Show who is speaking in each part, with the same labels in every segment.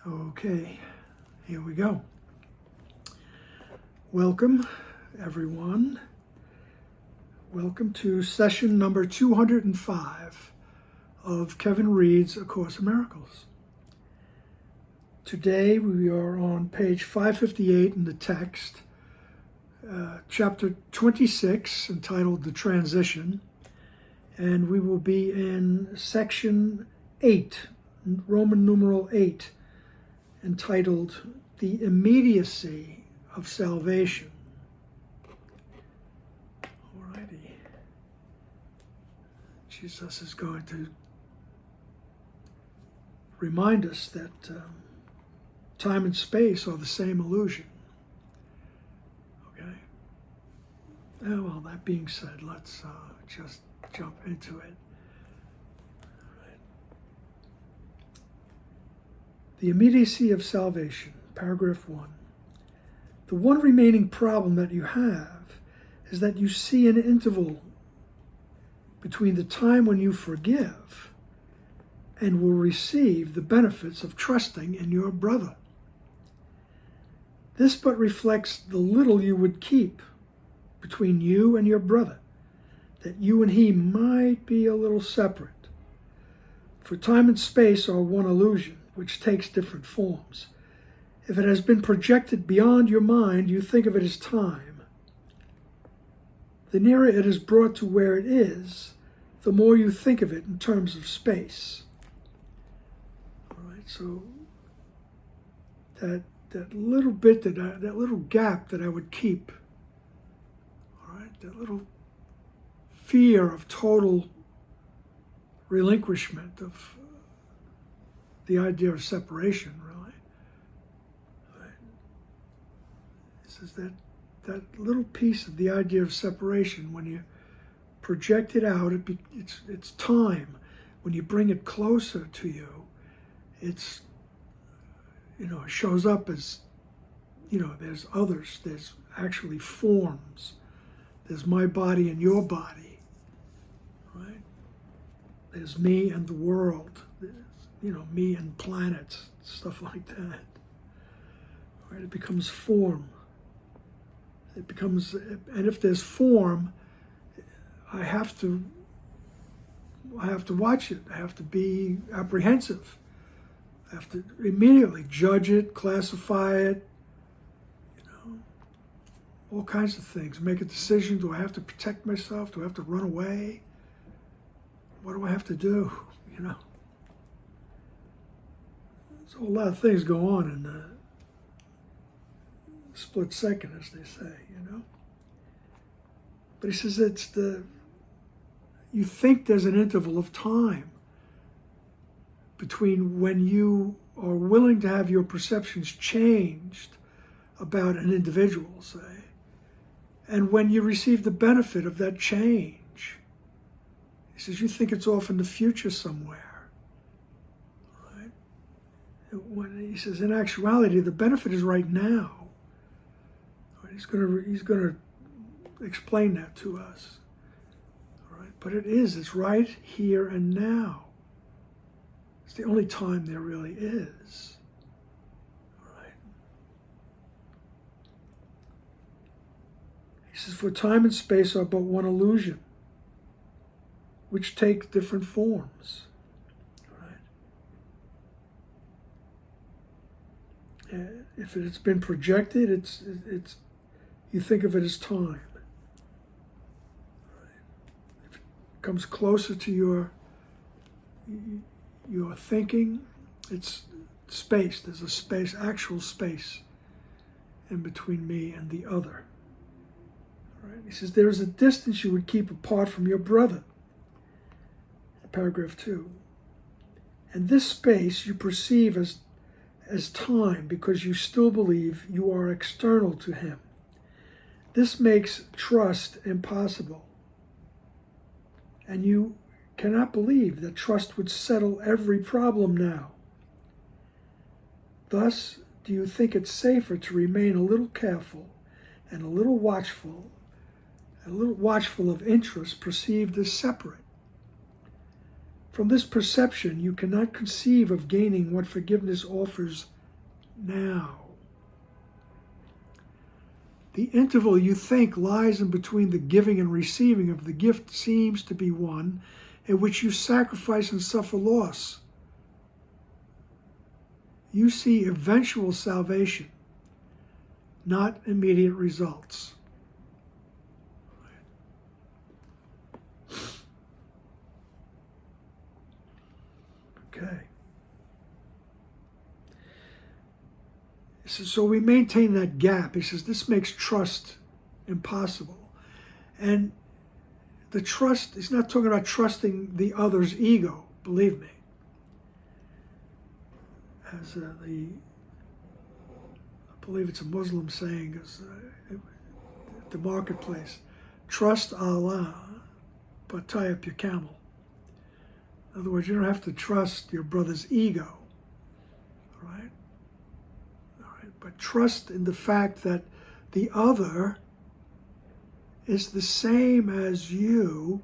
Speaker 1: Okay, here we go. Welcome, everyone. Welcome to session number 205 of Kevin Reads A Course in Miracles. Today we are on page 558 in the text, chapter 26, entitled The Transition, and we will be in section 8, Roman numeral 8, entitled The Immediacy of Salvation. Alrighty. Jesus is going to remind us that time and space are the same illusion. Okay? Well, that being said, let's just jump into it. The Immediacy of Salvation, paragraph 1. The one remaining problem that you have is that you see an interval between the time when you forgive and will receive the benefits of trusting in your brother. This but reflects the little you would keep between you and your brother, that you and he might be a little separate. For time and space are one illusion, which takes different forms. If it has been projected beyond your mind, you think of it as time. The nearer it is brought to where it is, the more you think of it in terms of space. All right, so that little bit, that little gap that I would keep, all right, that little fear of total relinquishment of the idea of separation, really. Right? This is that little piece of the idea of separation. When you project it out, it's time. When you bring it closer to you, it's, it shows up as, there's others. There's actually forms. There's my body and your body, right? There's me and the world. Me and planets, stuff like that. Right? It becomes form. And if there's form, I have to watch it. I have to be apprehensive. I have to immediately judge it, classify it, all kinds of things. Make a decision. Do I have to protect myself? Do I have to run away? What do I have to do? So a lot of things go on in a split second, as they say, But he says you think there's an interval of time between when you are willing to have your perceptions changed about an individual, say, and when you receive the benefit of that change. He says you think it's off in the future somewhere. When he says, in actuality, the benefit is right now. He's going to explain that to us. All right? But it's right here and now. It's the only time there really is. All right? He says, for time and space are but one illusion, which take different forms. If it's been projected, it's you think of it as time. If it comes closer to your thinking, it's space. There's a space, actual space, in between me and the other. Right? He says there is a distance you would keep apart from your brother. Paragraph 2. And this space you perceive as time because you still believe you are external to him. This makes trust impossible. And you cannot believe that trust would settle every problem now. Thus, do you think it safer to remain a little careful and a little watchful of interests perceived as separate? From this perception, you cannot conceive of gaining what forgiveness offers now. The interval you think lies in between the giving and receiving of the gift seems to be one in which you sacrifice and suffer loss. You see eventual salvation, not immediate results. Okay. He says, so we maintain that gap. He says, this makes trust impossible. And the trust, he's not talking about trusting the other's ego, believe me. As I believe it's a Muslim saying is, at the marketplace, trust Allah, but tie up your camel. In other words, you don't have to trust your brother's ego, all right? But trust in the fact that the other is the same as you,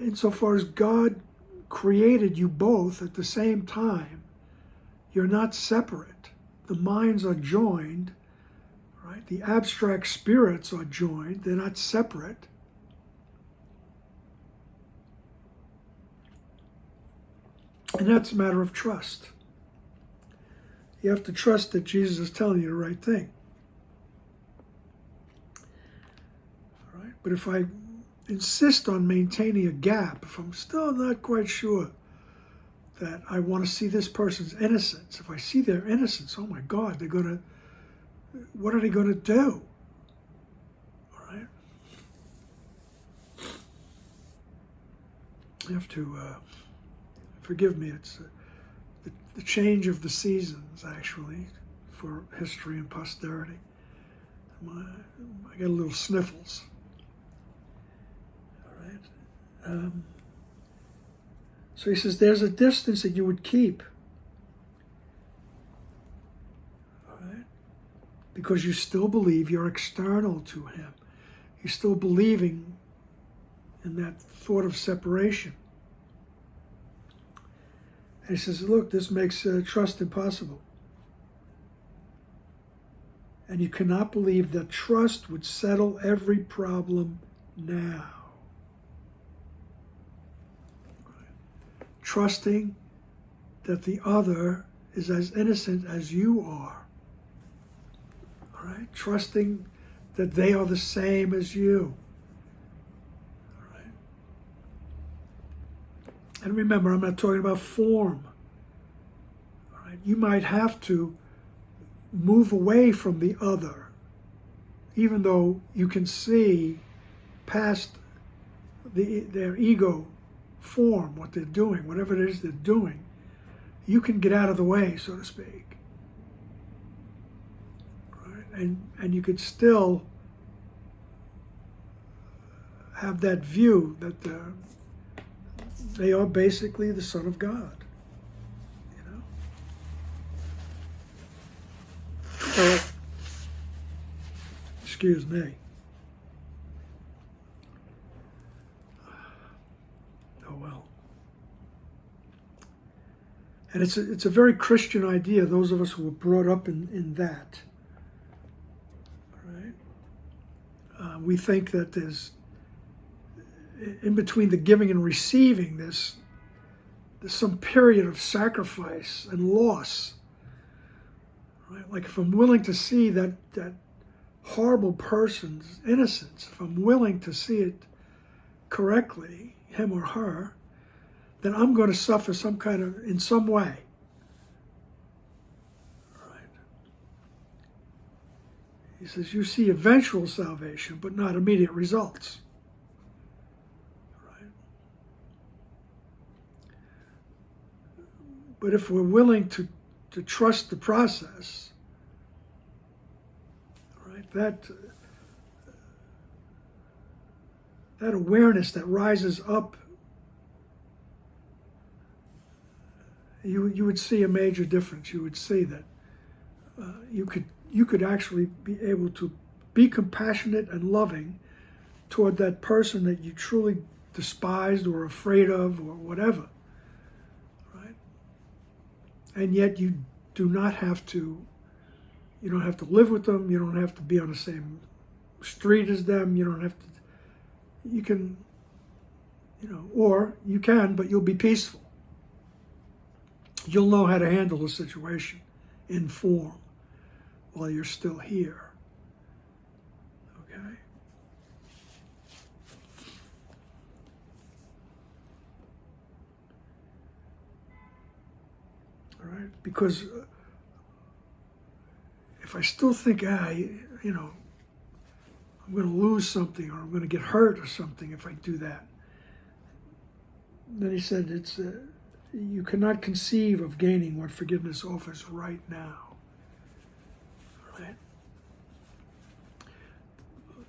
Speaker 1: insofar as God created you both at the same time. You're not separate. The minds are joined, right? The abstract spirits are joined. They're not separate. And that's a matter of trust. You have to trust that Jesus is telling you the right thing. All right? But if I insist on maintaining a gap, if I'm still not quite sure that I want to see this person's innocence, if I see their innocence, oh my God, what are they going to do? All right? You have to, forgive me, it's the change of the seasons, actually, for history and posterity. I got a little sniffles. All right. So he says, there's a distance that you would keep. All right. Because you still believe you're external to him. You're still believing in that thought of separation. And he says, look, this makes trust impossible. And you cannot believe that trust would settle every problem now. Trusting that the other is as innocent as you are. All right? Trusting that they are the same as you. All right? And remember, I'm not talking about form. All right? You might have to move away from the other, even though you can see past their ego form, what they're doing, whatever it is they're doing. You can get out of the way, so to speak. Right? And you could still have that view that they are basically the Son of God. You know? Excuse me. Oh well. And it's a very Christian idea, those of us who were brought up in that. All right? We think that there's, in between the giving and receiving, there's some period of sacrifice and loss. Right? Like if I'm willing to see that horrible person's innocence, if I'm willing to see it correctly, him or her, then I'm going to suffer in some way. Right? He says, you see eventual salvation, but not immediate results. Right? But if we're willing to trust the process, right, that awareness that rises up, you would see a major difference. You would see that you could actually be able to be compassionate and loving toward that person that you truly despised or afraid of or whatever, right? And yet you do not have to, you don't have to live with them, you don't have to be on the same street as them, you don't have to, you can, or you can, but you'll be peaceful. You'll know how to handle the situation in form while you're still here. Okay? All right? Because if I still think, I'm going to lose something or I'm going to get hurt or something if I do that. Then he said, you cannot conceive of gaining what forgiveness offers right now. Right?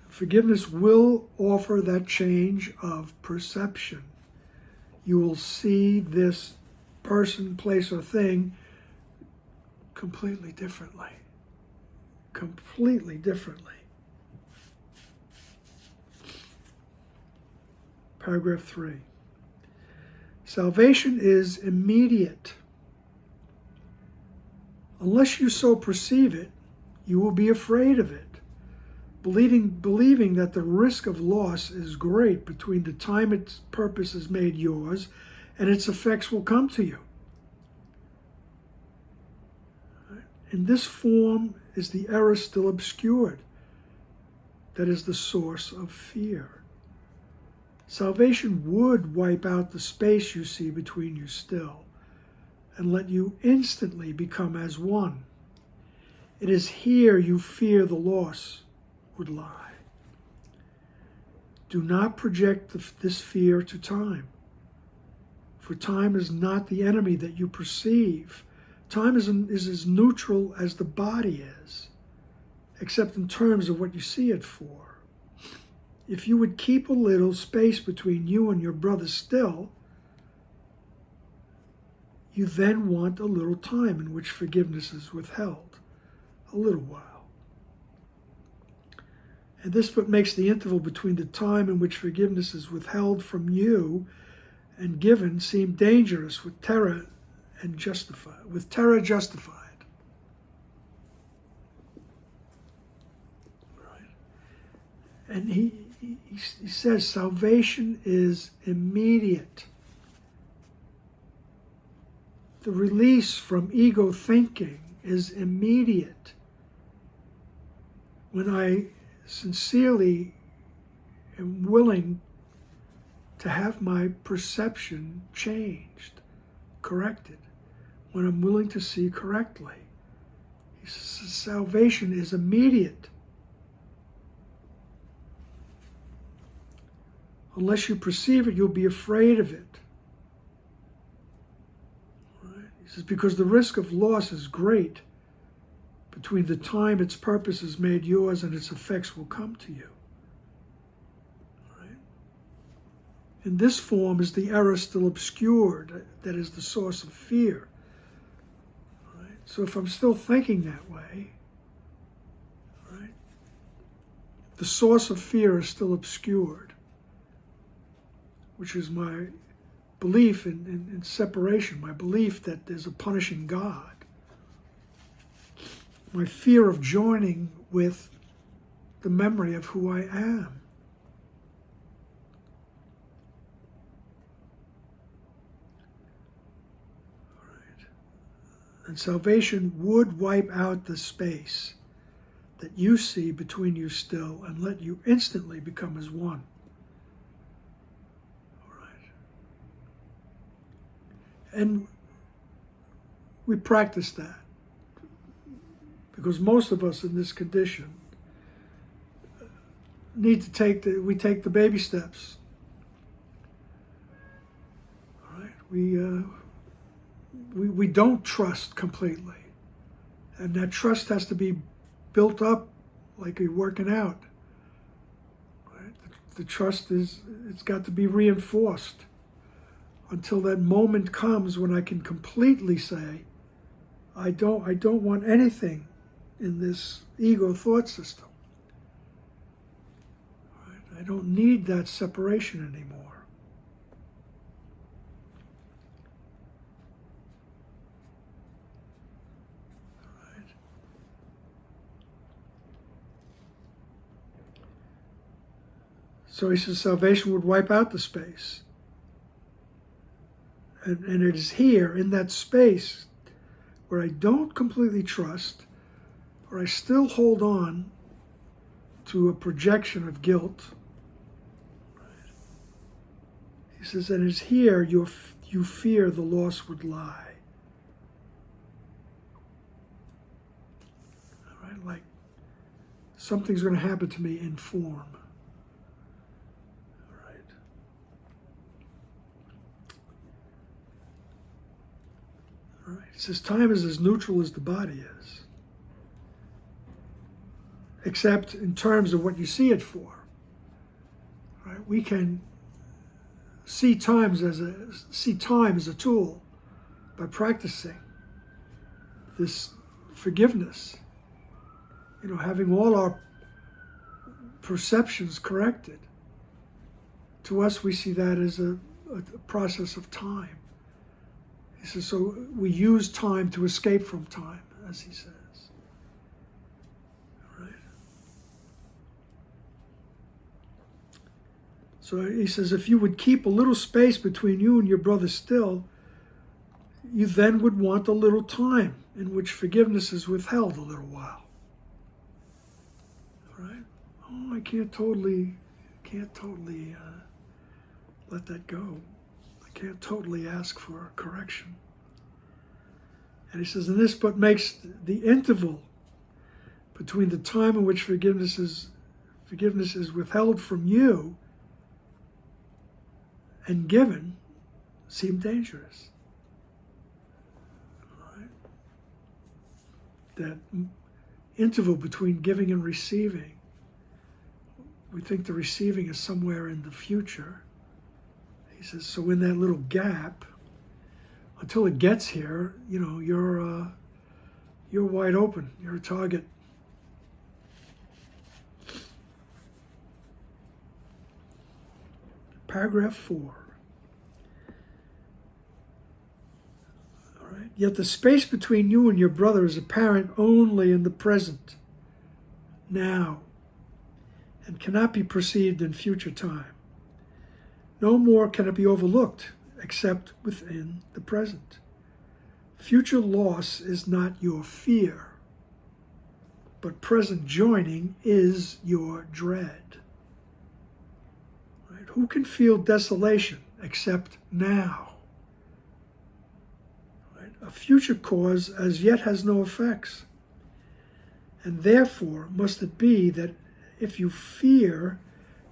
Speaker 1: Forgiveness will offer that change of perception. You will see this person, place, or thing completely differently. Completely differently. Paragraph 3. Salvation is immediate. Unless you so perceive it, you will be afraid of it, believing that the risk of loss is great between the time its purpose is made yours and its effects will come to you. In this form is the error still obscured. That is the source of fear. Salvation would wipe out the space you see between you still and let you instantly become as one. It is here you fear the loss would lie. Do not project this fear to time, for time is not the enemy that you perceive. Time is as neutral as the body is, except in terms of what you see it for. If you would keep a little space between you and your brother still, you then want a little time in which forgiveness is withheld, a little while. And this what makes the interval between the time in which forgiveness is withheld from you and given seem dangerous with terror justified. Right? And he says salvation is immediate. The release from ego thinking is immediate. When I sincerely am willing to have my perception changed, corrected, when I'm willing to see correctly. He says salvation is immediate. Unless you perceive it, you'll be afraid of it. Right? He says, because the risk of loss is great between the time its purpose is made yours and its effects will come to you. Right? In this form is the error still obscured, that is the source of fear. Right? So if I'm still thinking that way, right, the source of fear is still obscured, which is my belief in separation, my belief that there's a punishing God, my fear of joining with the memory of who I am. All right. And salvation would wipe out the space that you see between you still and let you instantly become as one. And we practice that because most of us in this condition need to take the baby steps. All right, we don't trust completely, and that trust has to be built up like you're working out. Right? The trust it's got to be reinforced until that moment comes when I can completely say, I don't want anything in this ego thought system. Right? I don't need that separation anymore. So he says salvation would wipe out the space. And it is here, in that space, where I don't completely trust, or I still hold on to a projection of guilt. He says, and it is here you fear the loss would lie. All right, like something's going to happen to me in form. All right. It says time is as neutral as the body is, except in terms of what you see it for. Right? We can see time as a tool by practicing this forgiveness. Having all our perceptions corrected. To us, we see that as a process of time. He says, so we use time to escape from time, as he says. Right? So he says, if you would keep a little space between you and your brother still, you then would want a little time in which forgiveness is withheld a little while. Right? Oh, I can't totally let that go. Can't totally ask for correction. And he says, and this but makes the interval between the time in which forgiveness is withheld from you and given seem dangerous. Right? That interval between giving and receiving, we think the receiving is somewhere in the future. He says, so in that little gap, until it gets here, you're wide open. You're a target. Paragraph 4. All right. Yet the space between you and your brother is apparent only in the present, now, and cannot be perceived in future time. No more can it be overlooked except within the present. Future loss is not your fear, but present joining is your dread. Right? Who can feel desolation except now? Right? A future cause as yet has no effects. And therefore must it be that if you fear,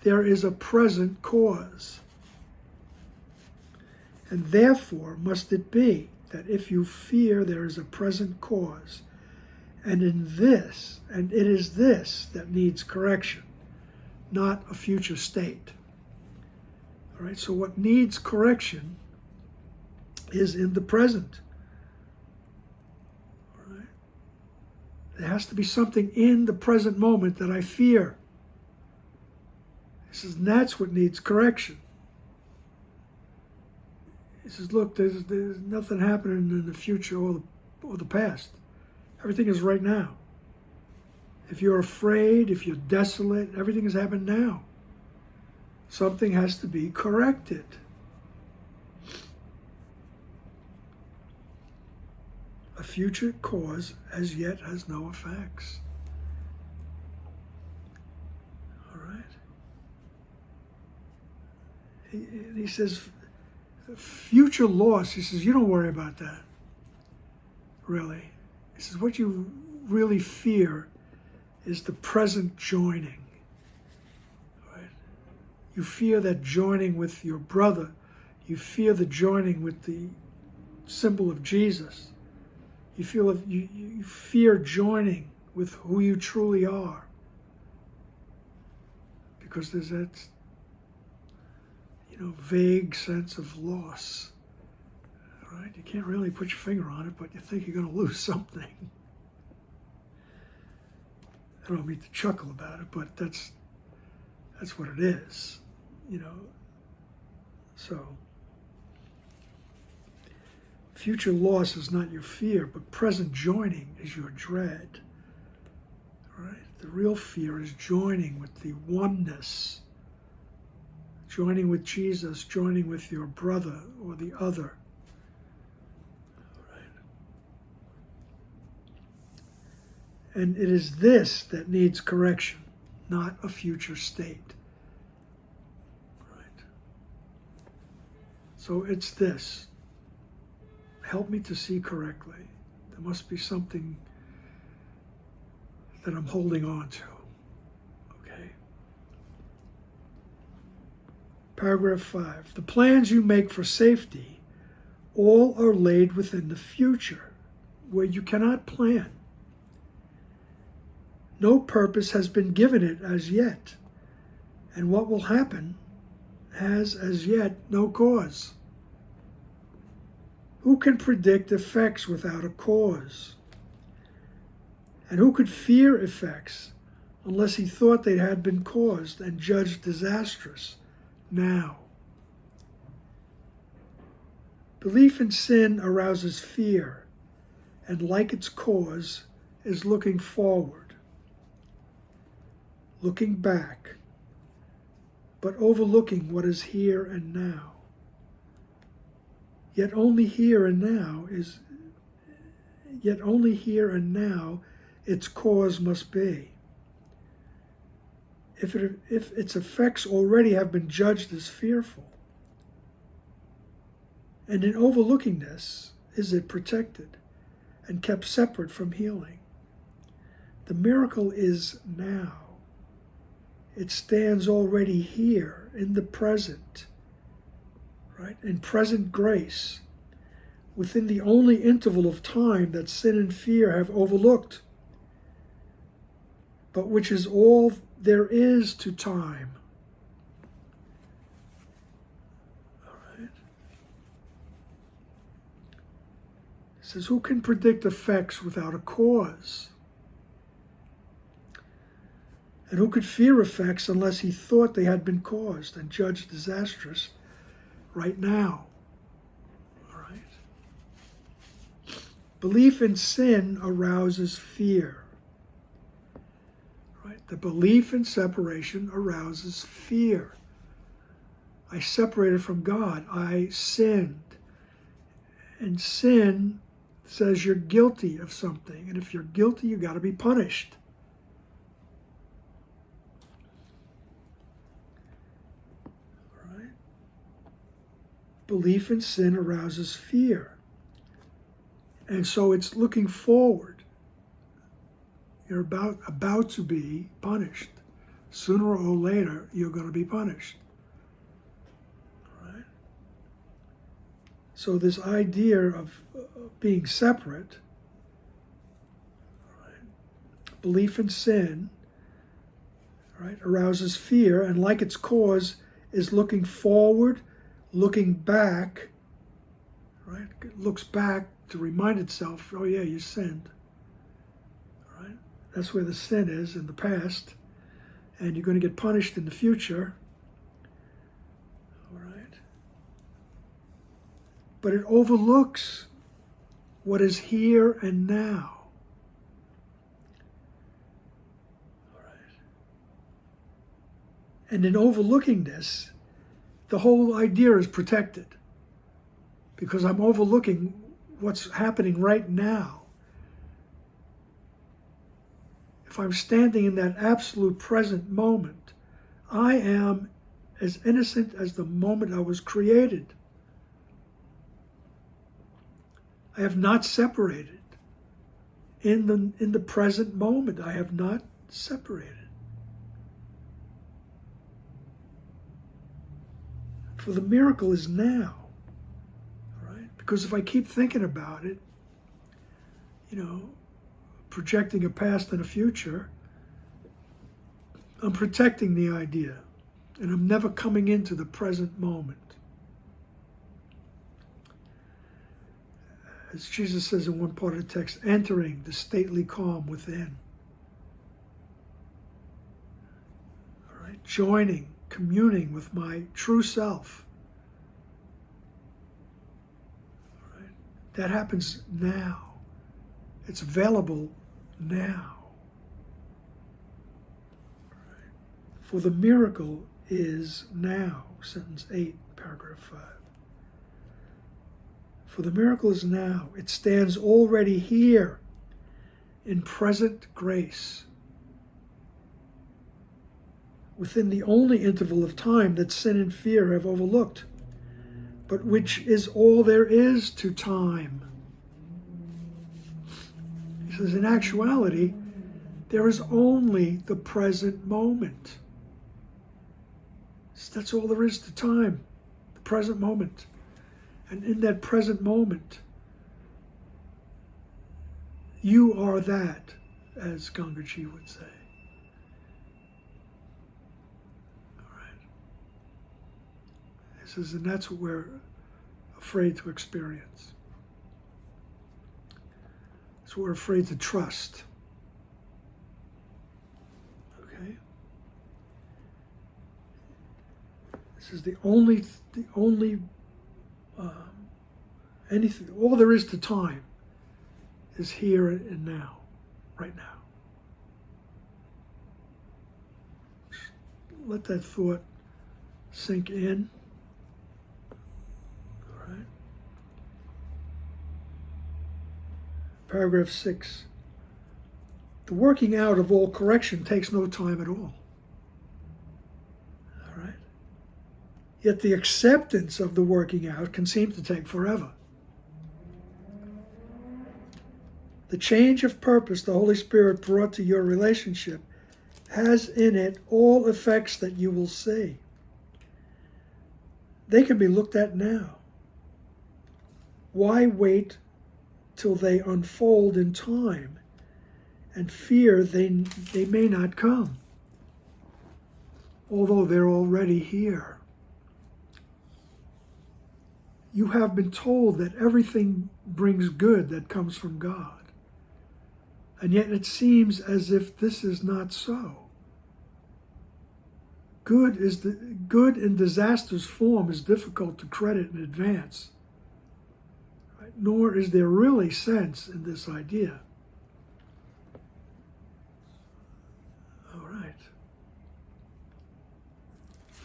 Speaker 1: there is a present cause. And therefore must it be that if you fear, there is a present cause. And it is this that needs correction, not a future state. All right, so what needs correction is in the present. All right? There has to be something in the present moment that I fear. He says, and that's what needs correction. He says, look, there's nothing happening in the future or the past. Everything is right now. If you're afraid, if you're desolate, everything has happened now. Something has to be corrected. A future cause as yet has no effects. All right? He says, future loss, he says, you don't worry about that, really. He says, what you really fear is the present joining. Right? You fear that joining with your brother. You fear the joining with the symbol of Jesus. You fear joining with who you truly are. Because there's that vague sense of loss. All right? You can't really put your finger on it, but you think you're going to lose something. I don't mean to chuckle about it, but that's what it is, So, future loss is not your fear, but present joining is your dread. All right? The real fear is joining with the oneness joining with Jesus, joining with your brother or the other. And it is this that needs correction, not a future state. Right? So it's this. Help me to see correctly. There must be something that I'm holding on to. Okay? Paragraph 5. The plans you make for safety all are laid within the future, where you cannot plan. No purpose has been given it as yet, and what will happen has as yet no cause. Who can predict effects without a cause? And who could fear effects unless he thought they had been caused and judged disastrous now? Belief in sin arouses fear, and like its cause is looking forward. Looking back, but overlooking what is here and now. Yet only here and now its cause must be. If its effects already have been judged as fearful, and in overlooking this is it protected and kept separate from healing. The miracle is now. It stands already here in the present, right? In present grace, within the only interval of time that sin and fear have overlooked, but which is all there is to time. All right. It says, who can predict effects without a cause? And who could fear effects unless he thought they had been caused and judged disastrous right now? All right. Belief in sin arouses fear. Right? The belief in separation arouses fear. I separated from God. I sinned. And sin says you're guilty of something. And if you're guilty, you got to be punished. Belief in sin arouses fear. And so it's looking forward. You're about to be punished. Sooner or later, you're going to be punished. Right? So this idea of being separate, right, belief in sin, right, arouses fear, and like its cause is looking forward, looking back, right? It looks back to remind itself, oh yeah, you sinned. Right? That's where the sin is, in the past. And you're going to get punished in the future. All right? But it overlooks what is here and now. All right? And in overlooking this, the whole idea is protected because I'm overlooking what's happening right now. If I'm standing in that absolute present moment, I am as innocent as the moment I was created. I have not separated. In the present moment, I have not separated. For the miracle is now, right? Because if I keep thinking about it, projecting a past and a future, I'm protecting the idea, and I'm never coming into the present moment. As Jesus says in one part of the text, entering the stately calm within. All right, communing with my true self. All right, that happens now. It's available now. All right. For the miracle is now. sentence 8, paragraph 5. For the miracle is now. It stands already here in present grace, within the only interval of time that sin and fear have overlooked, but which is all there is to time. He says, in actuality, there is only the present moment. That's all there is to time, the present moment. And in that present moment, you are that, as Gangaji would say. All right. He says, and that's what we're afraid to experience. That's what we're afraid to trust. Okay? This is the only anything, all there is to time is here and now, right now. Just let that thought sink in. All right. Paragraph 6. The working out of all correction takes no time at all. All right. Yet the acceptance of the working out can seem to take forever. The change of purpose the Holy Spirit brought to your relationship has in it all effects that you will see. They can be looked at now. Why wait till they unfold in time and fear they may not come, although they're already here? You have been told that everything brings good that comes from God. And yet it seems as if this is not so. Good in disaster's form is difficult to credit in advance, right? Nor is there really sense in this idea. All right.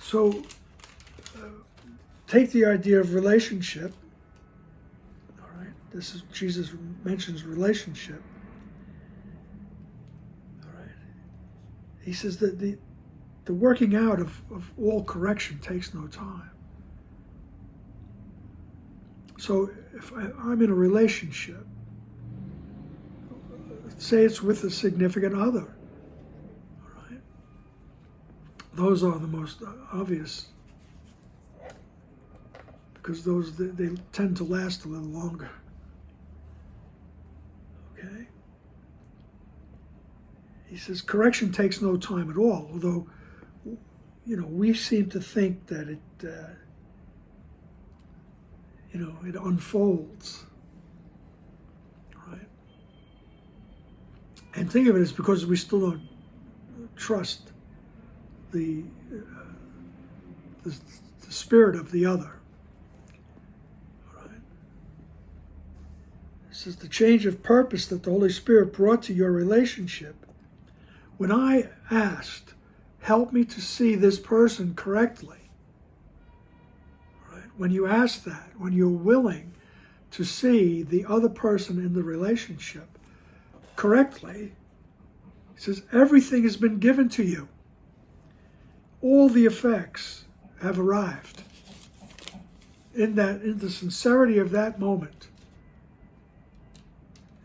Speaker 1: So take the idea of relationship. All right. This is, Jesus mentions relationship. He says that the working out of all correction takes no time. So if I'm in a relationship, say it's with a significant other, all right? Those are the most obvious, because those, they tend to last a little longer. Okay? He says correction takes no time at all, although, we seem to think that it, it unfolds, right? And think of it as because we still don't trust the spirit of the other, right? It says the change of purpose that the Holy Spirit brought to your relationship. When I asked, help me to see this person correctly, right? When you ask that, when you're willing to see the other person in the relationship correctly, he says, everything has been given to you. All the effects have arrived. In the sincerity of that moment,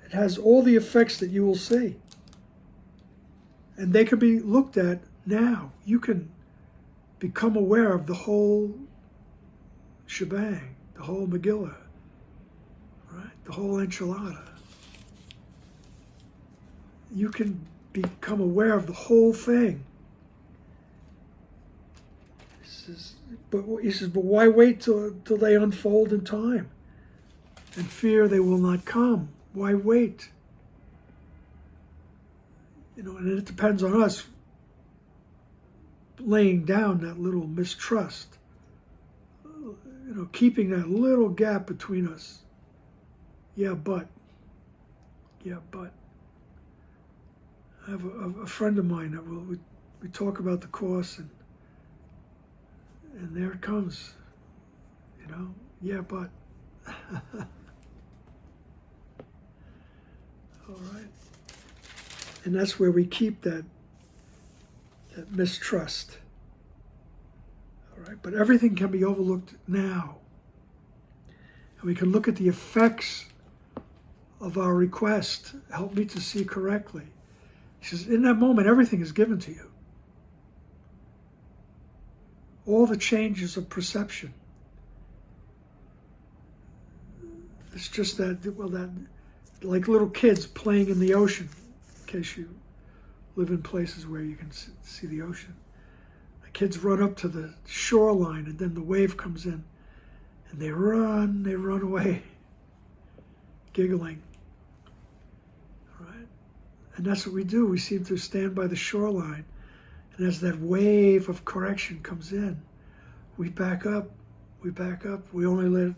Speaker 1: it has all the effects that you will see. And they can be looked at now. You can become aware of the whole shebang, the whole Megillah, right? The whole enchilada. You can become aware of the whole thing. He says, but why wait till they unfold in time and fear they will not come? Why wait? And it depends on us laying down that little mistrust, keeping that little gap between us. Yeah, but. I have a friend of mine that we talk about the Course, And there it comes, yeah, but. All right. And that's where we keep that mistrust. All right. But everything can be overlooked now. And we can look at the effects of our request. Help me to see correctly. He says, in that moment, everything is given to you. All the changes of perception. It's just that, like little kids playing in the ocean, in case you live in places where you can see the ocean. The kids run up to the shoreline, and then the wave comes in, and they run away, giggling. All right? And that's what we do. We seem to stand by the shoreline, and as that wave of correction comes in, we back up, we only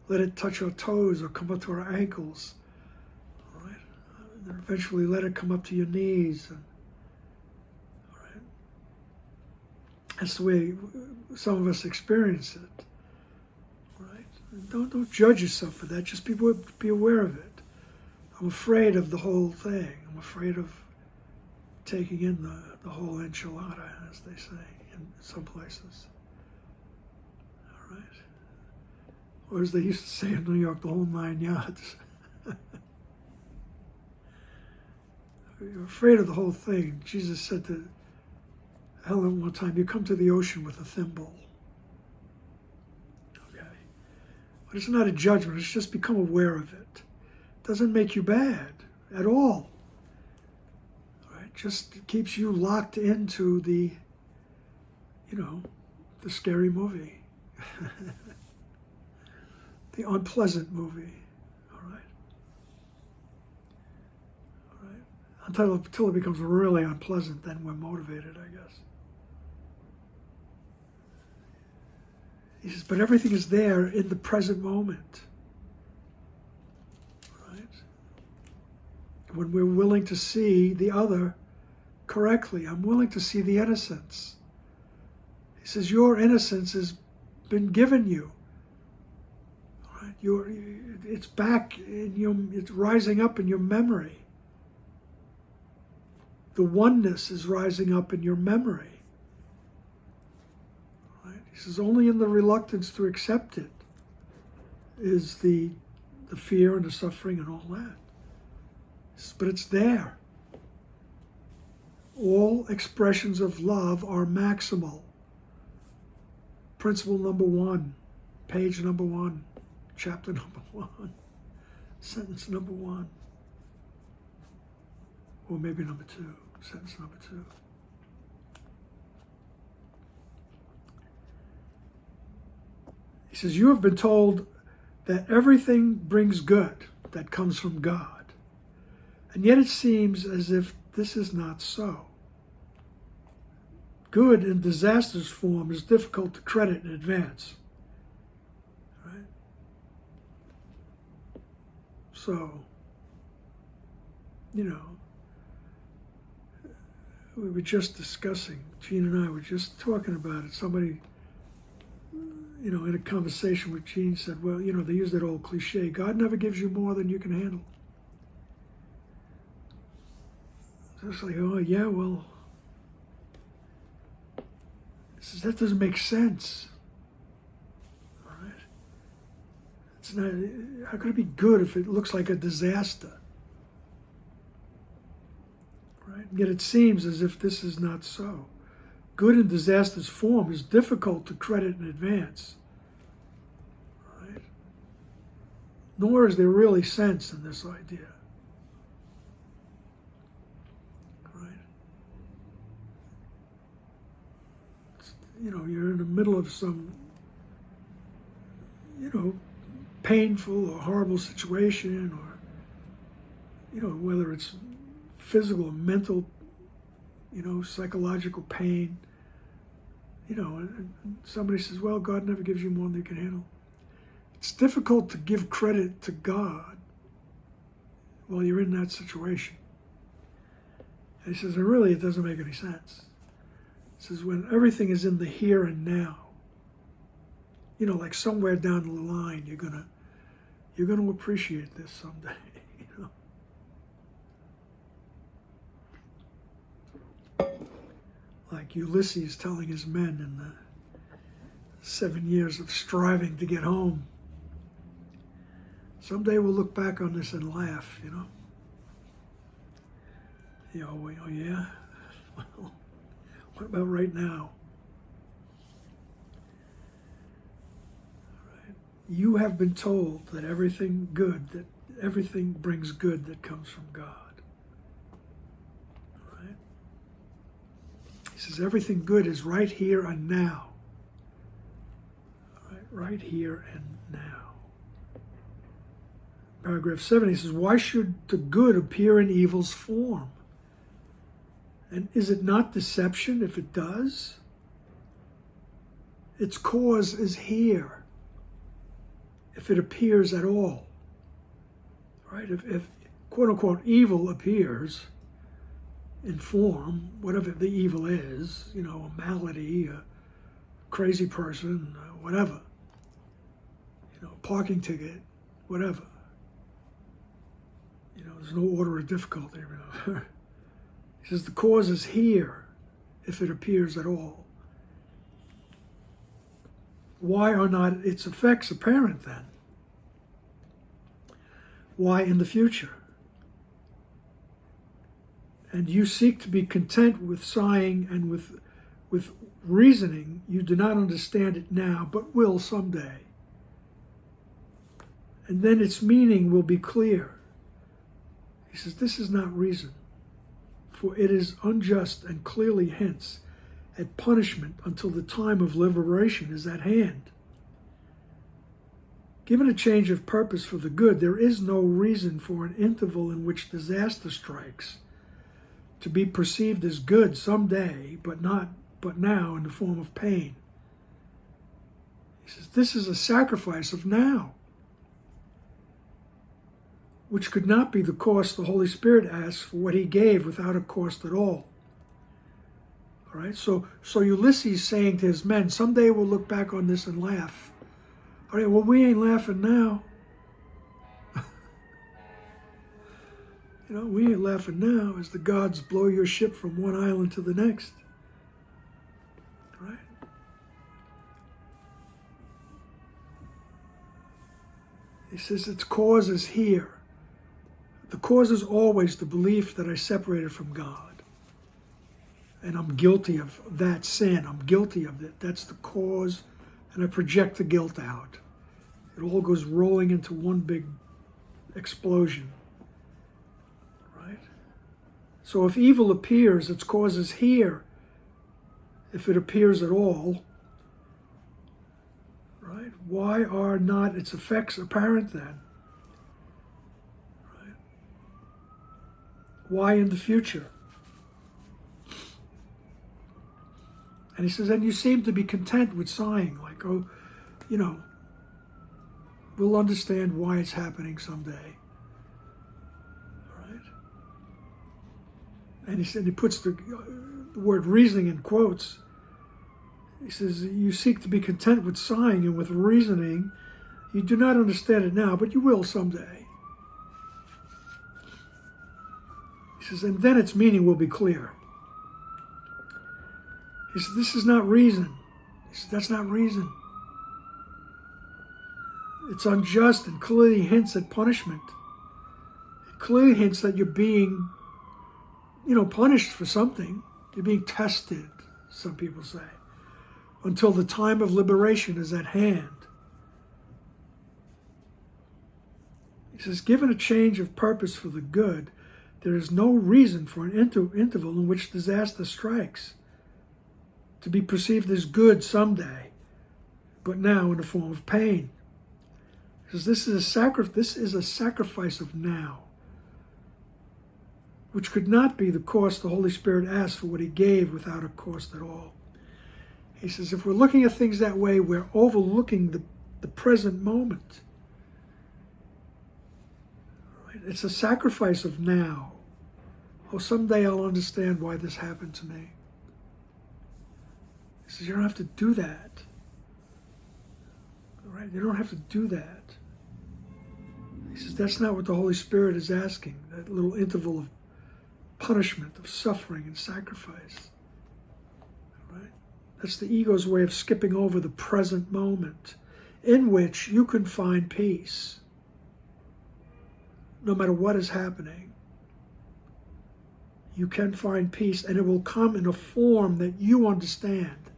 Speaker 1: let it touch our toes or come up to our ankles. All right? And eventually let it come up to your knees. All right? That's the way some of us experience it. All right? And don't judge yourself for that. Just be aware of it. I'm afraid of the whole thing. I'm afraid of taking in the whole enchilada, as they say in some places. All right? Or as they used to say in New York, the whole 9 yards. You're afraid of the whole thing. Jesus said to Helen one time, you come to the ocean with a thimble. Okay. But it's not a judgment. It's just become aware of it. It doesn't make you bad at all. All right. Just keeps you locked into the scary movie. The unpleasant movie. All right. Until it becomes really unpleasant, then we're motivated, I guess. He says, but everything is there in the present moment. Right? When we're willing to see the other correctly, I'm willing to see the innocence. He says, your innocence has been given you. All right? It's back it's rising up in your memory. The oneness is rising up in your memory. Right? He says only in the reluctance to accept it is the fear and the suffering and all that. But it's there. All expressions of love are maximal. Principle number 1, page number 1, chapter number 1, sentence number 1. Or maybe number 2. Sentence number 2. He says, you have been told that everything brings good that comes from God. And yet it seems as if this is not so. Good in disaster's form is difficult to credit in advance. Right? So, we were just discussing, Gene and I were just talking about it. Somebody, in a conversation with Gene said, well, they use that old cliche, God never gives you more than you can handle. So it's like, oh, yeah, well, says, that doesn't make sense. All right? It's not, how could it be good if it looks like a disaster? Right? Yet it seems as if this is not so. Good in disaster's form is difficult to credit in advance. Right? Nor is there really sense in this idea. Right? You're in the middle of some, painful or horrible situation, or, whether it's physical or mental, psychological pain, and somebody says, well, God never gives you more than you can handle. It's difficult to give credit to God while you're in that situation. And he says, and really, it doesn't make any sense. He says, when everything is in the here and now, you know, like somewhere down the line, you're gonna appreciate this someday. You know, like Ulysses telling his men in the 7 years of striving to get home. Someday we'll look back on this and laugh, you know. You know, oh yeah? Well, what about right now? Right. You have been told that everything brings good that comes from God. Right? He says everything good is right here and now. Right here and now. Paragraph 7, he says, why should the good appear in evil's form? And is it not deception if it does? Its cause is here, if it appears at all. Right? If quote-unquote evil appears in form, whatever the evil is, you know, a malady, a crazy person, whatever, you know, parking ticket, whatever. You know, there's no order of difficulty. You know. He says the cause is here, if it appears at all. Why are not its effects apparent then? Why in the future? And you seek to be content with sighing and with reasoning. You do not understand it now, but will someday. And then its meaning will be clear. He says, this is not reason, for it is unjust and clearly hints at punishment until the time of liberation is at hand. Given a change of purpose for the good, there is no reason for an interval in which disaster strikes to be perceived as good someday, but now in the form of pain. He says, this is a sacrifice of now, which could not be the cost the Holy Spirit asks for what he gave without a cost at all. All right, so Ulysses saying to his men, someday we'll look back on this and laugh. All right, well, we ain't laughing now. You know, we ain't laughing now as the gods blow your ship from one island to the next. Right? He says its cause is here. The cause is always the belief that I separated from God. And I'm guilty of that sin. I'm guilty of it. That's the cause. And I project the guilt out. It all goes rolling into one big explosion. Right? So if evil appears, its cause is here. If it appears at all. Right? Why are not its effects apparent then? Why in the future? And he says, and you seem to be content with sighing, like, oh, you know, we'll understand why it's happening someday. Right? And he said, he puts the word reasoning in quotes. He says, you seek to be content with sighing and with reasoning. You do not understand it now, but you will someday. He says, and then its meaning will be clear. He says, this is not reason. He says, that's not reason. It's unjust and clearly hints at punishment. It clearly hints that you're being, you know, punished for something. You're being tested, some people say, until the time of liberation is at hand. He says, given a change of purpose for the good, there is no reason for an interval in which disaster strikes to be perceived as good someday, but now in the form of pain. Because this is a sacrifice of now, which could not be the cost the Holy Spirit asked for what he gave without a cost at all. He says, if we're looking at things that way, we're overlooking the present moment. Right? It's a sacrifice of now. Oh, someday I'll understand why this happened to me. He says, you don't have to do that. right? You don't have to do that. He says that's not what the Holy Spirit is asking, that little interval of punishment, of suffering and sacrifice. Right? That's the ego's way of skipping over the present moment in which you can find peace no matter what is happening. You can find peace, and it will come in a form that you understand.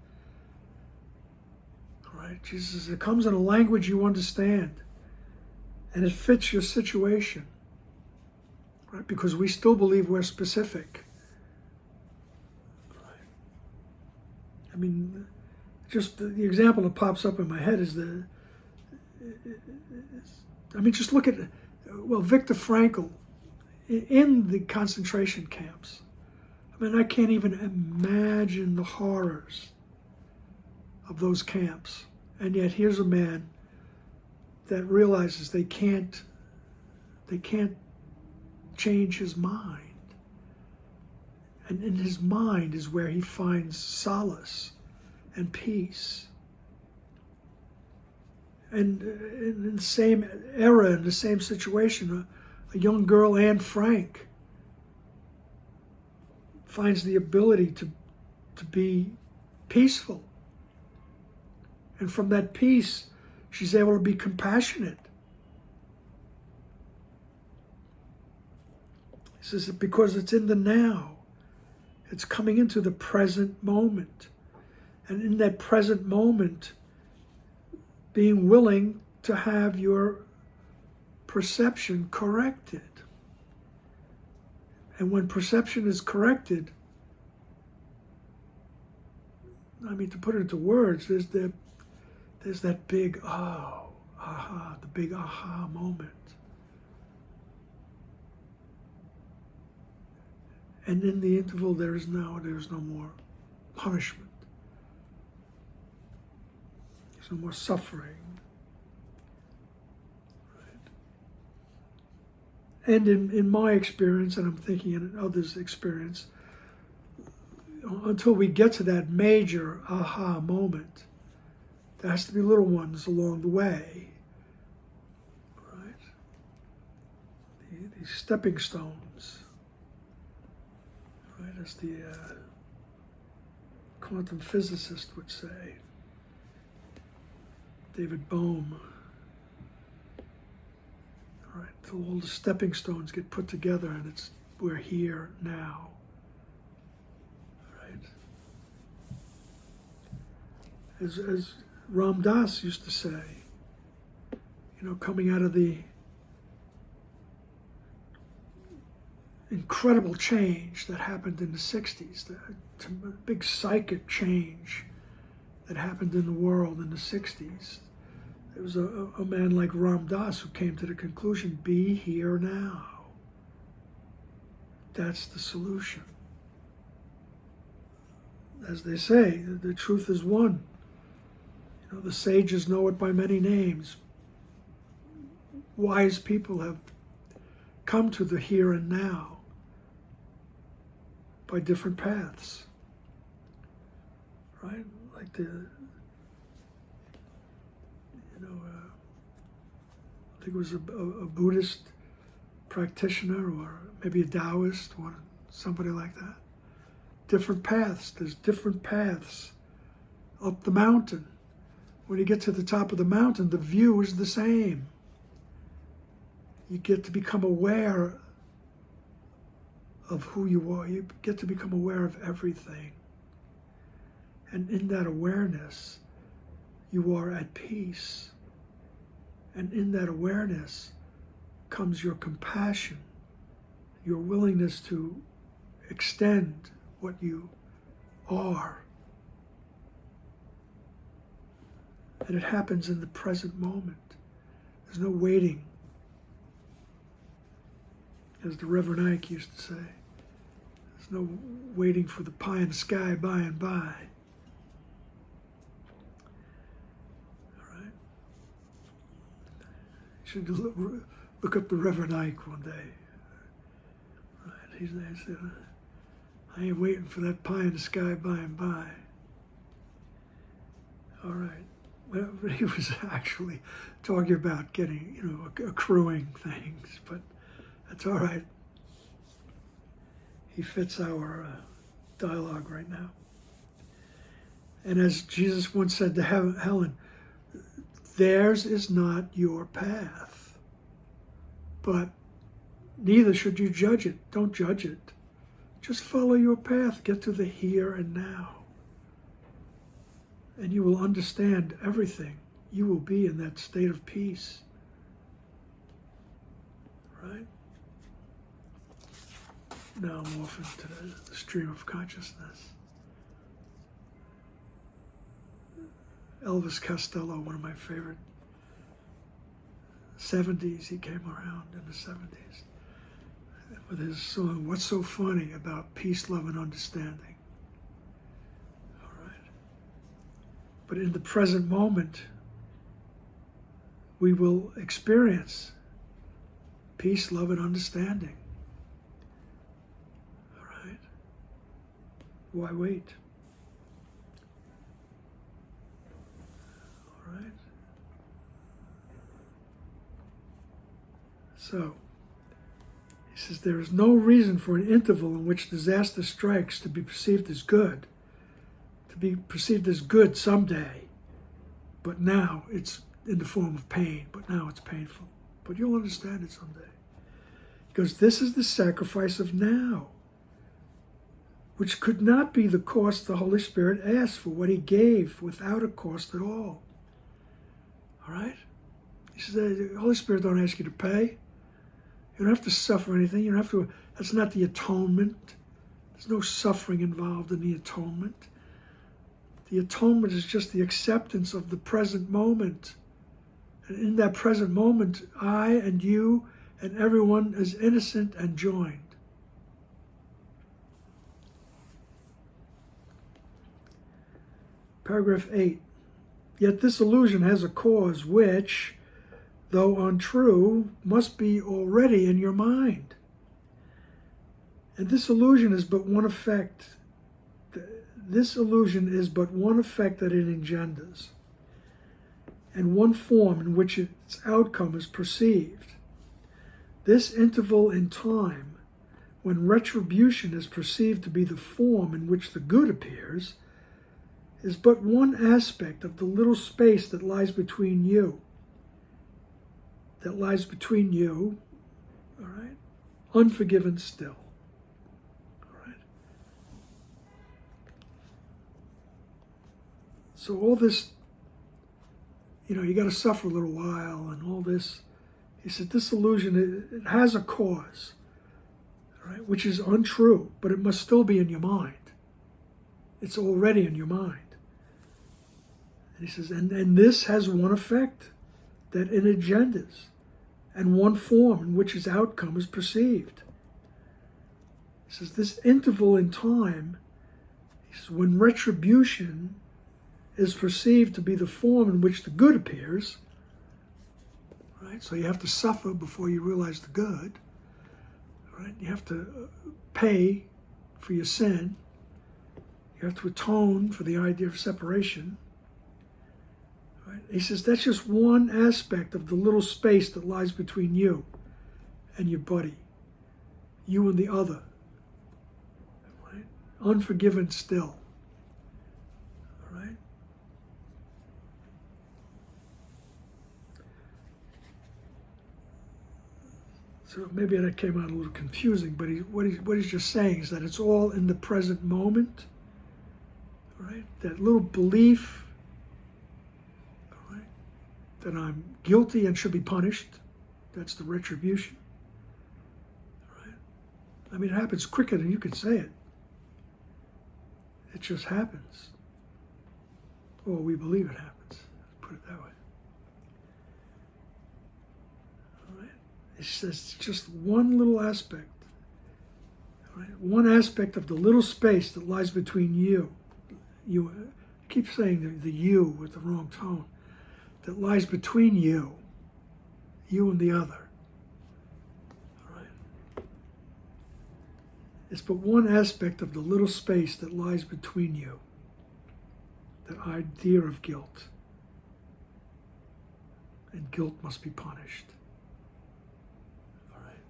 Speaker 1: All right? Jesus says it comes in a language you understand, and it fits your situation. Right? Because we still believe we're specific. Right? I mean, just the example that pops up in my head is just look at, Viktor Frankl in the concentration camps. I mean, I can't even imagine the horrors of those camps. And yet here's a man that realizes they can't change his mind. And in his mind is where he finds solace and peace. And in the same era, in the same situation, a young girl, Anne Frank, finds the ability to be peaceful. And from that peace, she's able to be compassionate. He says that because it's in the now, it's coming into the present moment. And in that present moment, being willing to have your perception corrected. And when perception is corrected, I mean, to put it into words, there's that big the big aha moment. And in the interval, there's no more punishment. There's no more suffering. And in my experience, and I'm thinking in others' experience, until we get to that major aha moment, there has to be little ones along the way, right? These stepping stones, right? As the quantum physicist would say, David Bohm. Right, so all the stepping stones get put together, and we're here now. Right? As Ram Dass used to say, coming out of the incredible change that happened in the 60s, the big psychic change that happened in the world in the 60s. There was a man like Ram Dass who came to the conclusion, be here now. That's the solution. As they say, the truth is one. The sages know it by many names. Wise people have come to the here and now by different paths. Right? Like I think it was a Buddhist practitioner, or maybe a Taoist, or somebody like that. Different paths. There's different paths up the mountain. When you get to the top of the mountain, the view is the same. You get to become aware of who you are. You get to become aware of everything. And in that awareness, you are at peace. And in that awareness comes your compassion, your willingness to extend what you are. And it happens in the present moment. There's no waiting. As the Reverend Ike used to say, there's no waiting for the pie in the sky by and by. All right? You should look up the Reverend Ike one day. Right? He said, I ain't waiting for that pie in the sky by and by. All right. But he was actually talking about getting, accruing things, but that's all right. He fits our dialogue right now. And as Jesus once said to Helen, theirs is not your path, but neither should you judge it. Don't judge it. Just follow your path. Get to the here and now. And you will understand everything. You will be in that state of peace. Right? Now I'm off into the stream of consciousness. Elvis Costello, one of my favorite 70s, he came around in the 70s with his song, What's So Funny About Peace, Love, and Understanding? All right. But in the present moment, we will experience peace, love, and understanding. All right. Why wait? All right. So, he says, there is no reason for an interval in which disaster strikes to be perceived as good, someday, but now it's in the form of pain, but now it's painful. But you'll understand it someday. Because this is the sacrifice of now, which could not be the cost the Holy Spirit asked for what he gave without a cost at all. All right? He says, the Holy Spirit don't ask you to pay. You don't have to suffer anything. You don't have to, that's not the atonement. There's no suffering involved in the atonement. The atonement is just the acceptance of the present moment. And in that present moment, I and you and everyone is innocent and joined. Paragraph 8. Yet this illusion has a cause which, though untrue, must be already in your mind. And this illusion is but one effect. This illusion is but one effect that it engenders, and one form in which its outcome is perceived. This interval in time, when retribution is perceived to be the form in which the good appears, is but one aspect of the little space that lies between you. All right, unforgiven still. All right. So all this, you got to suffer a little while and all this. He said this illusion, it has a cause, all right, which is untrue, but it must still be in your mind. It's already in your mind. And he says, and this has one effect that it engenders, and one form in which its outcome is perceived. He says, this interval in time, he says, when retribution is perceived to be the form in which the good appears, right? So you have to suffer before you realize the good, right? You have to pay for your sin. You have to atone for the idea of separation. Right? He says that's just one aspect of the little space that lies between you and your buddy, you and the other. Right? Unforgiven still. All right? So maybe that came out a little confusing, but what he's just saying is that it's all in the present moment. Right? That little belief, right, that I'm guilty and should be punished, that's the retribution. Right? I mean, it happens quicker than you can say it. It just happens. Or we believe it happens. Put it that way. All right? It's just one little aspect. All right? One aspect of the little space that lies between you. You keep saying the you with the wrong tone, that lies between you and the other. All right? It's but one aspect of the little space that lies between you, that idea of guilt. and guilt must be punished. All right.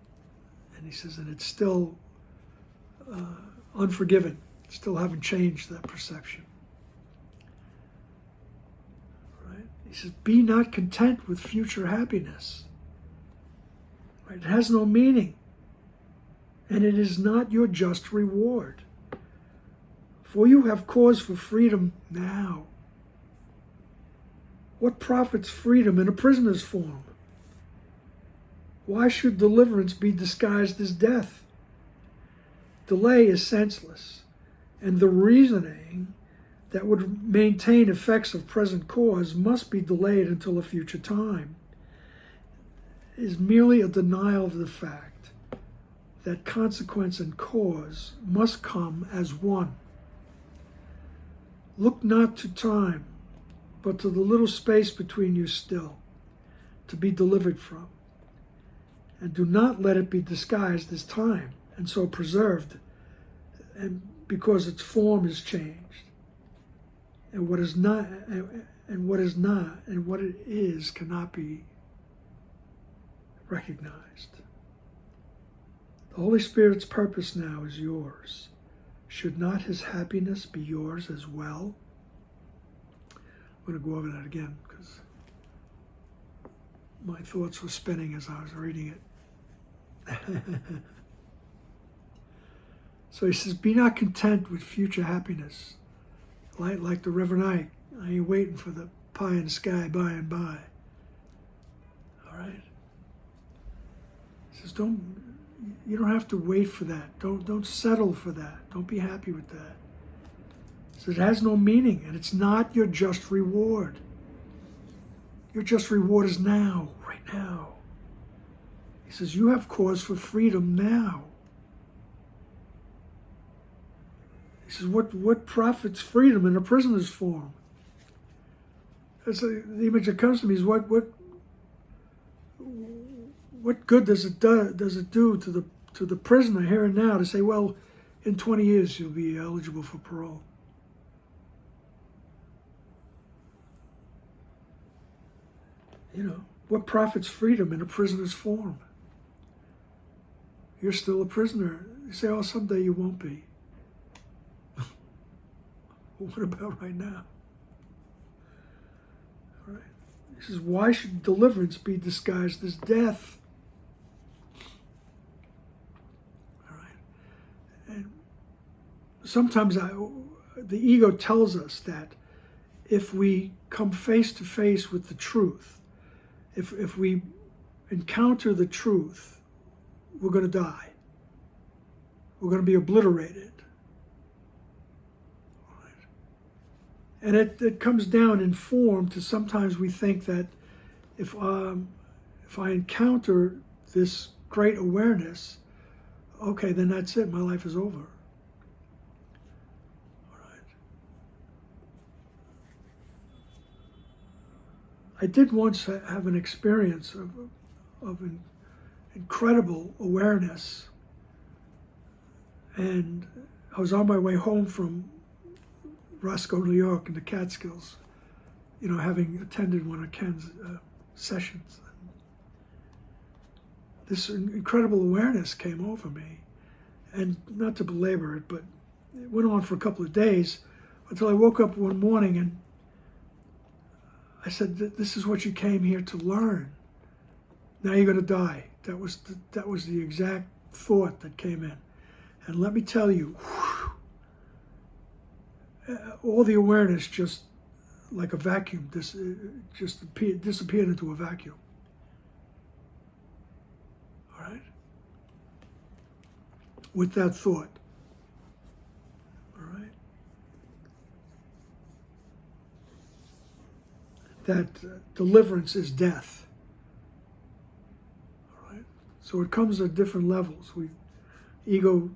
Speaker 1: And he says, and it's still unforgiven. Still haven't changed that perception. Right? He says, be not content with future happiness. Right? It has no meaning. And it is not your just reward. For you have cause for freedom now. What profits freedom in a prisoner's form? Why should deliverance be disguised as death? Delay is senseless, and the reasoning that would maintain effects of present cause must be delayed until a future time. It is merely a denial of the fact that consequence and cause must come as one. Look not to time, but to the little space between you still, to be delivered from. And do not let it be disguised as time, and so preserved, and because its form is changed. And what is not, and what it is cannot be recognized. The Holy Spirit's purpose now is yours. Should not his happiness be yours as well? I'm going to go over that again because my thoughts were spinning as I was reading it. So he says, be not content with future happiness. Like the river night, I ain't waiting for the pie in the sky by and by. All right? He says, you don't have to wait for that. Don't settle for that. Don't be happy with that. So it has no meaning, and it's not your just reward. Your just reward is now, right now. He says, you have cause for freedom now. He says, what profits freedom in a prisoner's form? That's the image that comes to me is what good does it do to the prisoner here and now to say, well, in 20 years you'll be eligible for parole? You know, what profits freedom in a prisoner's form? You're still a prisoner. You say, oh, someday you won't be. Well, what about right now? All right. He says, why should deliverance be disguised as death? All right. And sometimes the ego tells us that if we come face to face with the truth, if we encounter the truth, we're going to die. We're going to be obliterated. All right. And it comes down in form to sometimes we think that if I encounter this great awareness, okay, then that's it. My life is over. I did once have an experience of incredible awareness, and I was on my way home from Roscoe, New York, in the Catskills, you know, having attended one of Ken's sessions. This incredible awareness came over me, and not to belabor it, but it went on for a couple of days until I woke up one morning and I said, this is what you came here to learn. Now you're going to die. That was the exact thought that came in. And let me tell you, all the awareness just like a vacuum, just disappeared into a vacuum. All right? With that thought. All right? That deliverance is death. All right? So it comes at different levels. Ego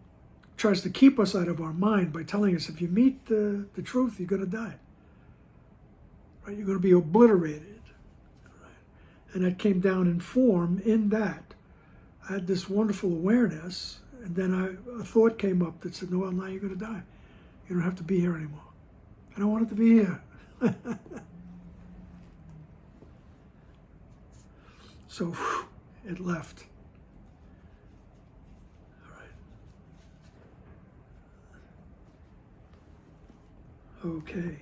Speaker 1: tries to keep us out of our mind by telling us if you meet the truth, you're going to die. Right? You're going to be obliterated. Right? And that came down in form in that. I had this wonderful awareness, and then a thought came up that said, no, well, now you're going to die. You don't have to be here anymore. I don't want it to be here. So whew, it left. All right. Okay.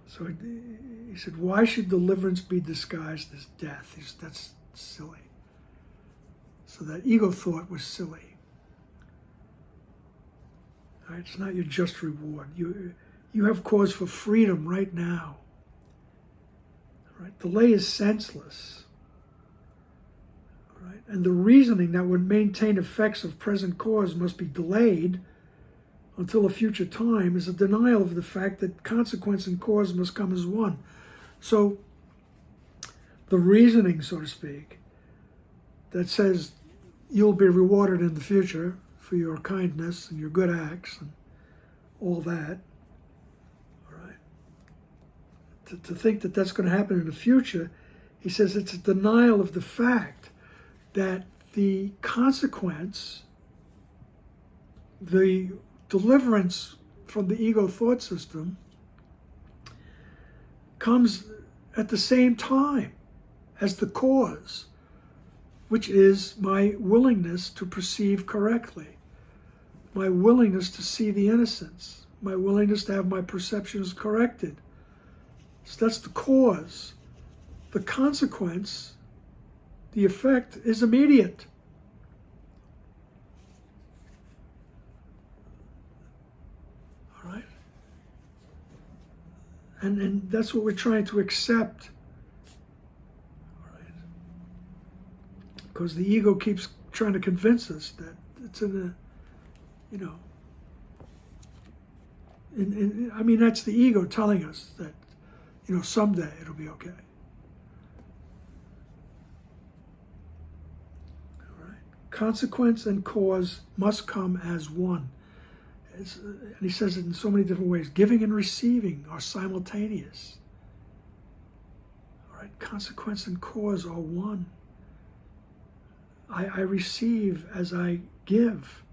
Speaker 1: So he said, why should deliverance be disguised as death? That's silly. So that ego thought was silly. All right? It's not your just reward. You have cause for freedom right now. All right? Delay is senseless. All right? And the reasoning that would maintain effects of present cause must be delayed until a future time is a denial of the fact that consequence and cause must come as one. So the reasoning, so to speak, that says you'll be rewarded in the future for your kindness and your good acts and all that, all right? To think that that's going to happen in the future, he says it's a denial of the fact that the consequence, the deliverance from the ego thought system, comes at the same time as the cause, which is my willingness to perceive correctly, my willingness to see the innocence, my willingness to have my perceptions corrected. So that's the cause. The consequence, the effect, is immediate. All right? And that's what we're trying to accept. All right? Because the ego keeps trying to convince us that it's in a, I mean, that's the ego telling us that, someday it'll be okay. All right? Consequence and cause must come as one. And he says it in so many different ways. Giving and receiving are simultaneous. All right? Consequence and cause are one. I receive as I give.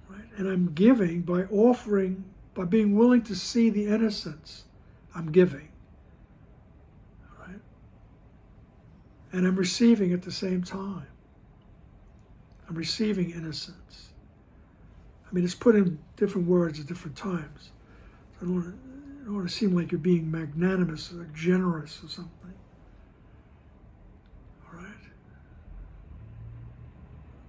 Speaker 1: Right? And I'm giving by offering, by being willing to see the innocence. I'm giving. All right? And I'm receiving at the same time. I'm receiving innocence. I mean, it's put in different words at different times. I don't want to seem like you're being magnanimous or generous or something. All right?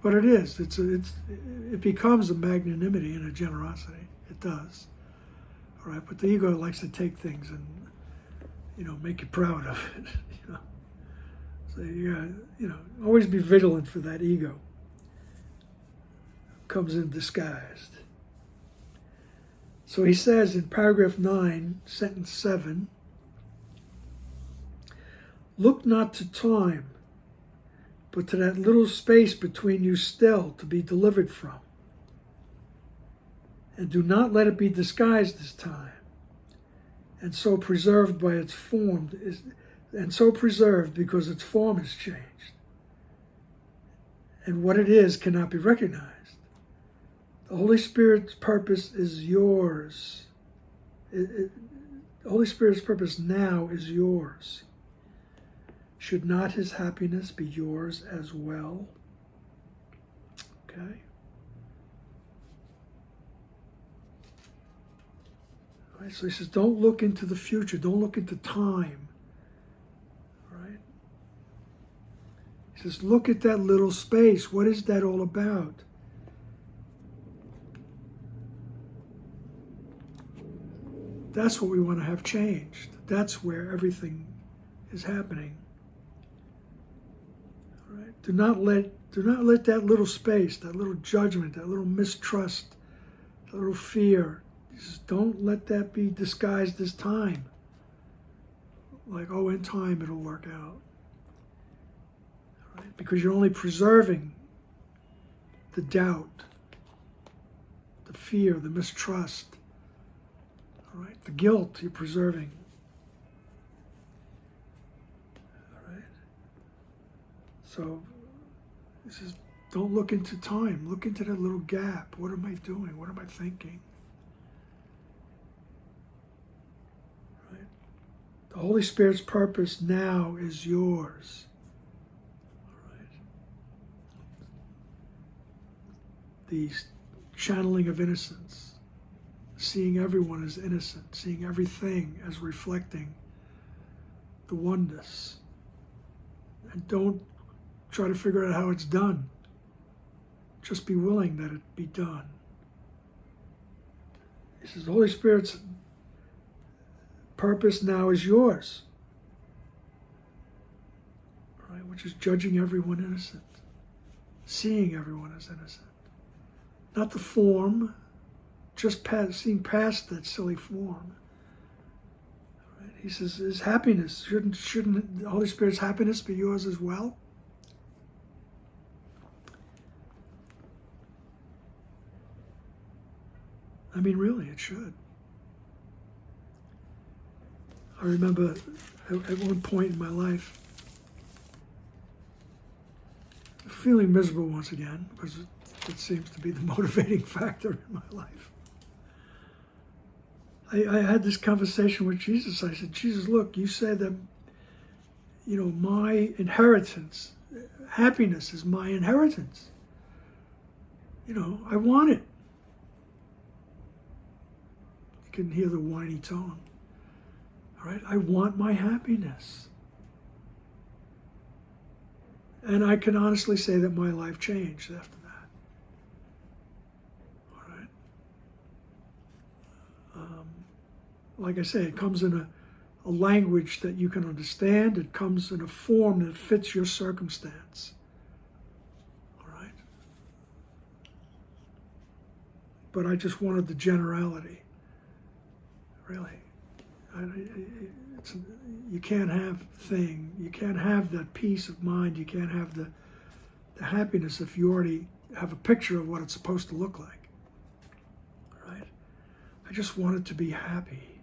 Speaker 1: But it is. It becomes a magnanimity and a generosity. It does. All right? But the ego likes to take things and, make you proud of it. So you gotta, always be vigilant for that ego. Comes in disguised. So he says in paragraph 9, sentence 7, look not to time, but to that little space between you still to be delivered from. And do not let it be disguised as time, and so preserved by its form, and so preserved because its form is changed. And what it is cannot be recognized. The Holy Spirit's purpose is yours. The Holy Spirit's purpose now is yours. Should not his happiness be yours as well? Okay. All right, so he says, don't look into the future. Don't look into time. All right. He says, look at that little space. What is that all about? That's what we want to have changed. That's where everything is happening. All right? Do not let that little space, that little judgment, that little mistrust, that little fear, just don't let that be disguised as time. Like, oh, in time it'll work out. All right? Because you're only preserving the doubt, the fear, the mistrust. All right, the guilt you're preserving. All right. So he says, don't look into time. Look into that little gap. What am I doing? What am I thinking? Right? The Holy Spirit's purpose now is yours. All right. The channeling of innocence, seeing everyone as innocent, seeing everything as reflecting the oneness. And don't try to figure out how it's done. Just be willing that it be done. He says, the Holy Spirit's purpose now is yours. Right? Which is judging everyone innocent. Seeing everyone as innocent. Not the form, just seeing past that silly form. Right? He says, his happiness, shouldn't the Holy Spirit's happiness be yours as well? I mean, really, it should. I remember at one point in my life, feeling miserable once again, because it seems to be the motivating factor in my life. I had this conversation with Jesus. I said, Jesus, look, you say that, my inheritance, happiness is my inheritance. I want it. You can hear the whiny tone. All right, I want my happiness. And I can honestly say that my life changed after that. All right. Like I say, it comes in a language that you can understand. It comes in a form that fits your circumstance. All right. But I just wanted the generality. Really. You can't have that peace of mind, you can't have the happiness if you already have a picture of what it's supposed to look like. Right? I just wanted to be happy.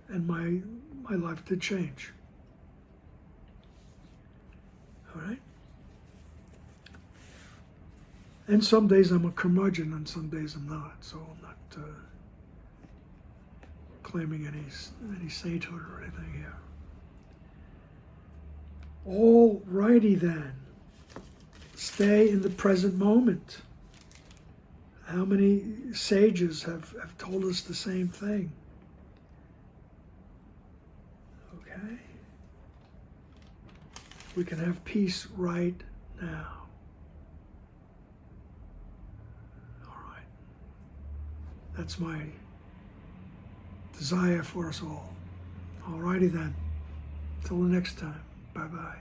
Speaker 1: And my life did change. All right? And some days I'm a curmudgeon and some days I'm not, so I'm not claiming any sainthood or anything here. All righty then. Stay in the present moment. How many sages have told us the same thing? Okay? We can have peace right now. All right. That's my desire for us all. All righty then. Till the next time. Bye-bye.